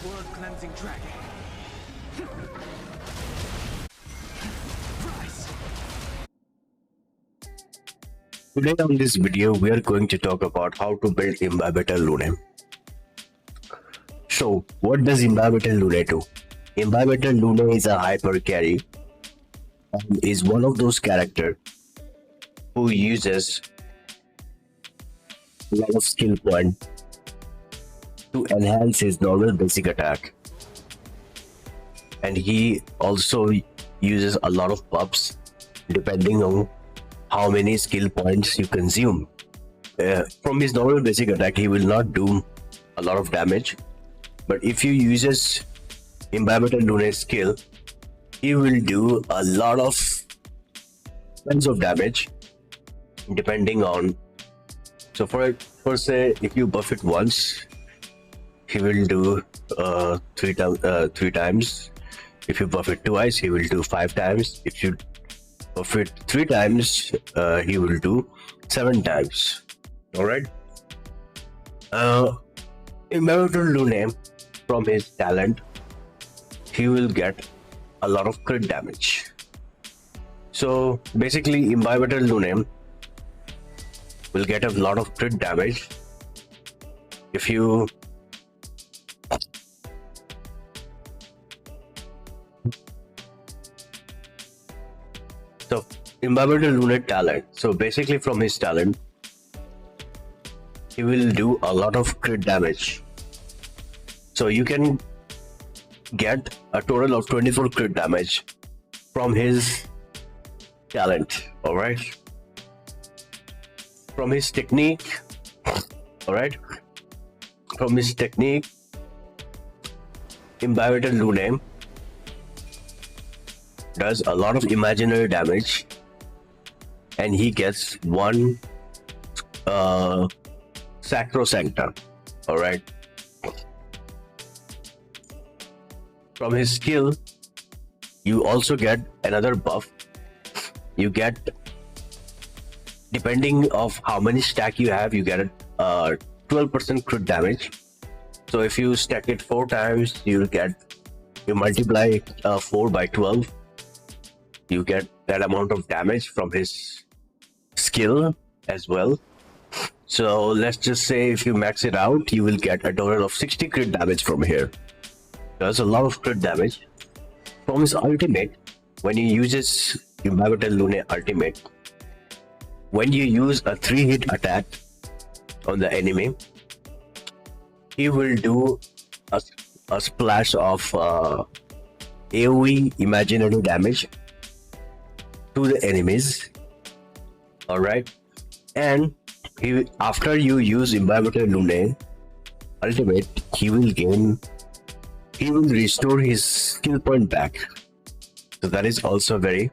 blood cleansing dragon. Rise. Today on this video, we are going to talk about how to build Imbibitor Lunae. So, what does Imbibitor Lunae do? Imbibitor Lunae is a hyper carry and is one of those characters who uses a lot of skill point to enhance his normal basic attack. And he also uses a lot of buffs depending on how many skill points you consume. From his normal basic attack, he will not do a lot of damage, but if you uses Imbibitor Lunae skill, he will do a lot of tons of damage depending on. So for say, if you buff it once, he will do three times. If you buff it twice, he will do 5 times. If you buff it 3 times, he will do 7 times. All right. Imbibitor Lunae, from his talent, he will get a lot of crit damage. So basically, Imbibitor Lunae will get a lot of crit damage if you Imbibitor Lunae talent. So basically, from his talent, he will do a lot of crit damage. So you can get a total of 24 crit damage from his talent. All right. From his technique. All right. From his technique, Imbibitor Lunae does a lot of imaginary damage, and he gets one Sacrosancta. All right. From his skill, you also get another buff. You get, depending of how many stack you have, you get a 12% crit damage. So if you stack it 4 times, you multiply 4 by 12. You get that amount of damage from his skill as well. So let's just say if you max it out, you will get a total of 60 crit damage from here. Does a lot of crit damage. From his ultimate, when he uses Imbibitor Lunae ultimate, when you use a 3-hit attack on the enemy, he will do a splash of AoE imaginary damage to the enemies. All right. And after you use Imbibitor Lunae ultimate, he will restore his skill point back. So that is also very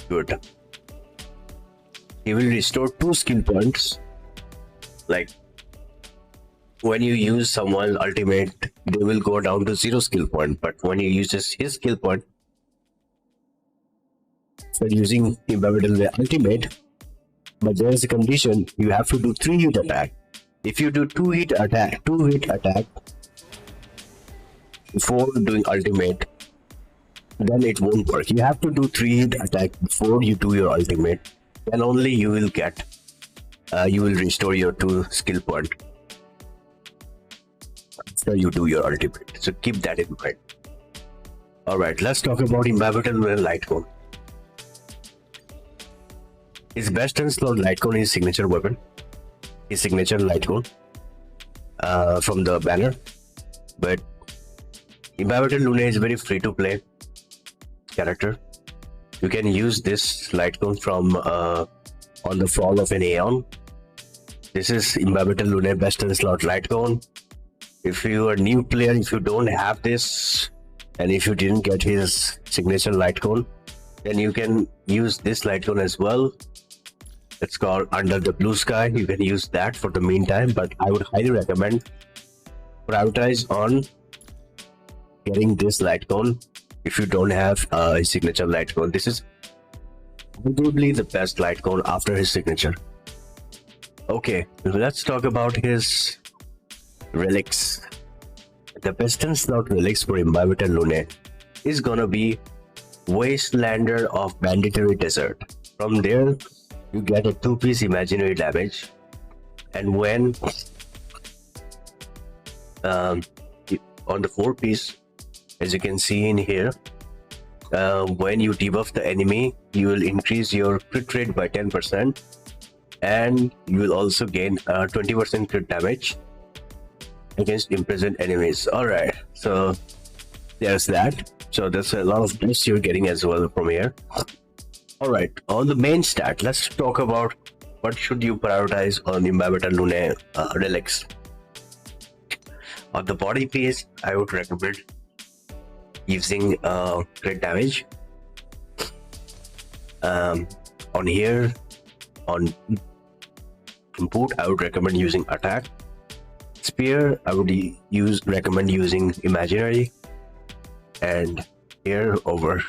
good. He will restore 2 skill points. Like when you use someone's ultimate, they will go down to 0 skill point, but when he uses his skill point for using Imbibitor Lunae ultimate, but there is a condition: you have to do 3-hit attack. If you do 2-hit attack before doing ultimate, then it won't work. You have to do 3-hit attack before you do your ultimate. Then only you will get, you will restore your 2 skill point after you do your ultimate. So keep that in mind. All right, let's talk about Imbibitor Lunae Lightcone. His best in slot Lightcone is signature weapon. His signature Lightcone from the banner. But Imbibitor Lunae is very free to play character. You can use this Lightcone from on the fall of an Aeon. This is Imbibitor Lunae best in slot Lightcone. If you are a new player, if you don't have this, and if you didn't get his signature Lightcone, then you can use this Lightcone as well. It's called Under the Blue Sky. You can use that for the meantime, but I would highly recommend prioritize on getting this Lightcone if you don't have a signature Lightcone. This is probably the best Lightcone after his signature. Okay, let's talk about his relics. the western slot relics for Imbibitor Lunae is gonna be Wastelander of Mandatory Desert. From there, you get a 2-piece imaginary damage, and when on the 4-piece, as you can see in here, when you debuff the enemy, you will increase your crit rate by 10%, and you will also gain 20% crit damage against imprisoned enemies. Alright, so there's that. So there's a lot of boosts you're getting as well from here. Alright, on the main stat, let's talk about what should you prioritize on Imbibitor Lunae relics. On the body piece, I would recommend using crit damage. On here, on boot, I would recommend using attack. Spear, I would recommend using imaginary, and here over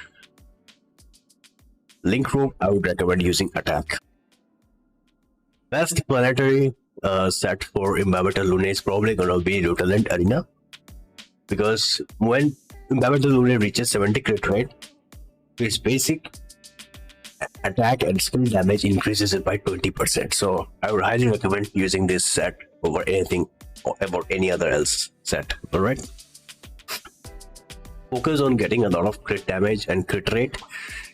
link rope, I would recommend using attack. Best planetary set for Imbibitor Lunae is probably gonna be Rutaland Arena, because when Imbibitor Lunae reaches 70 crit rate, its basic attack and skill damage increases it by 20%. So I would highly recommend using this set over anything or about any other else set. Alright, focus on getting a lot of crit damage and crit rate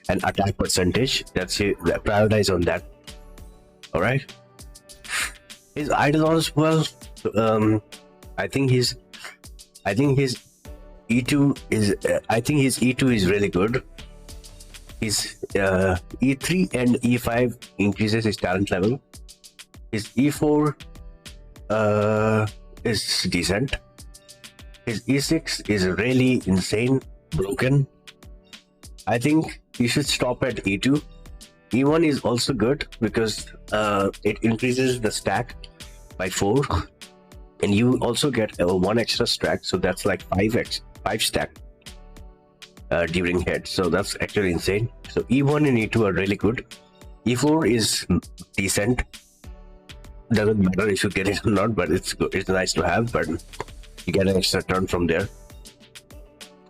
and attack percentage. That's it. Prioritize on that. Alright, his Eidolons, well, I think his E2 is really good. His E3 and E5 increases his talent level. His E4 is decent. His E6 is really insane, broken. I think you should stop at E2. E1 is also good because it increases the stack by 4, and you also get 1 extra stack, so that's like 5 stack during head. So that's actually insane. So E1 and E2 are really good. E4 is decent. Doesn't matter if you get it or not, but it's good. It's nice to have, but you get an extra turn from there.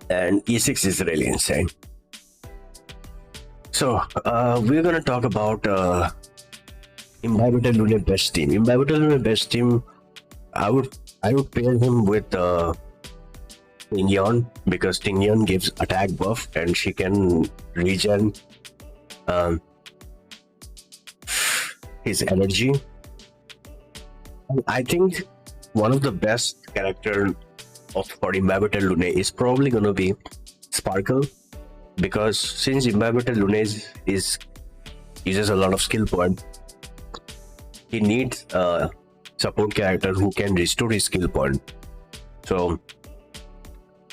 And E6 is really insane. So we're gonna talk about Imbibitor Lunae best team. Imbibitor Lunae best team, I would pair him with Tingyon, because Tingyon gives attack buff and she can regen his energy. I think one of the best character for Imbibitor Lunae is probably gonna be Sparkle, because since Imbibitor Lunae uses a lot of skill point, he needs a support character who can restore his skill point. So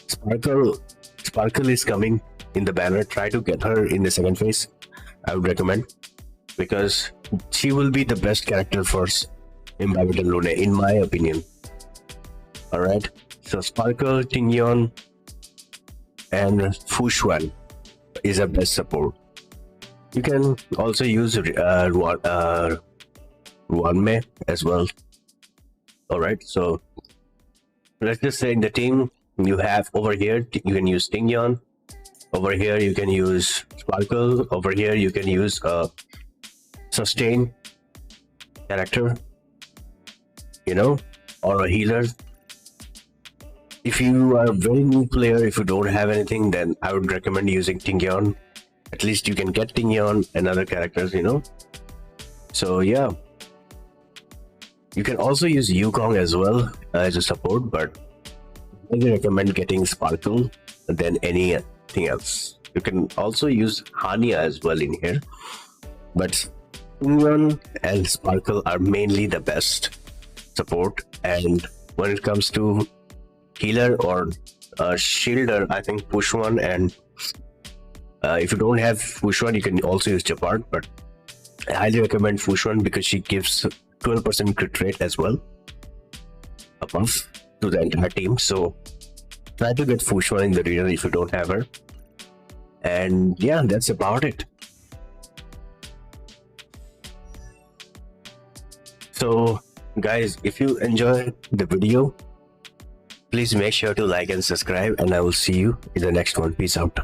Sparkle is coming in the banner. Try to get her in the second phase, I would recommend, because she will be the best character for Imbibitor Lunae in my opinion. Alright, so Sparkle, Tingyon, and Fushuan is a best support. You can also use Ruanmei as well. Alright, so let's just say in the team you have over here, you can use Tingyon. Over here you can use Sparkle. Over here you can use Sustain character, you know, or a healer. If you are a very new player, if you don't have anything, then I would recommend using Tingyon. At least you can get Tingyon and other characters, you know. So yeah, you can also use Yukong as well as a support, but I recommend getting Sparkle than anything else. You can also use Hania as well in here, but Tingyon and Sparkle are mainly the best support. And when it comes to healer or shielder, I think Fushuan, and if you don't have Fushuan, you can also use Japard, but I highly recommend Fushuan because she gives 12% crit rate as well, a buff to the entire team. So try to get Fushuan in the arena if you don't have her. And yeah, that's about it. So guys, if you enjoyed the video, Please make sure to like and subscribe, and I will see you in the next one. Peace out.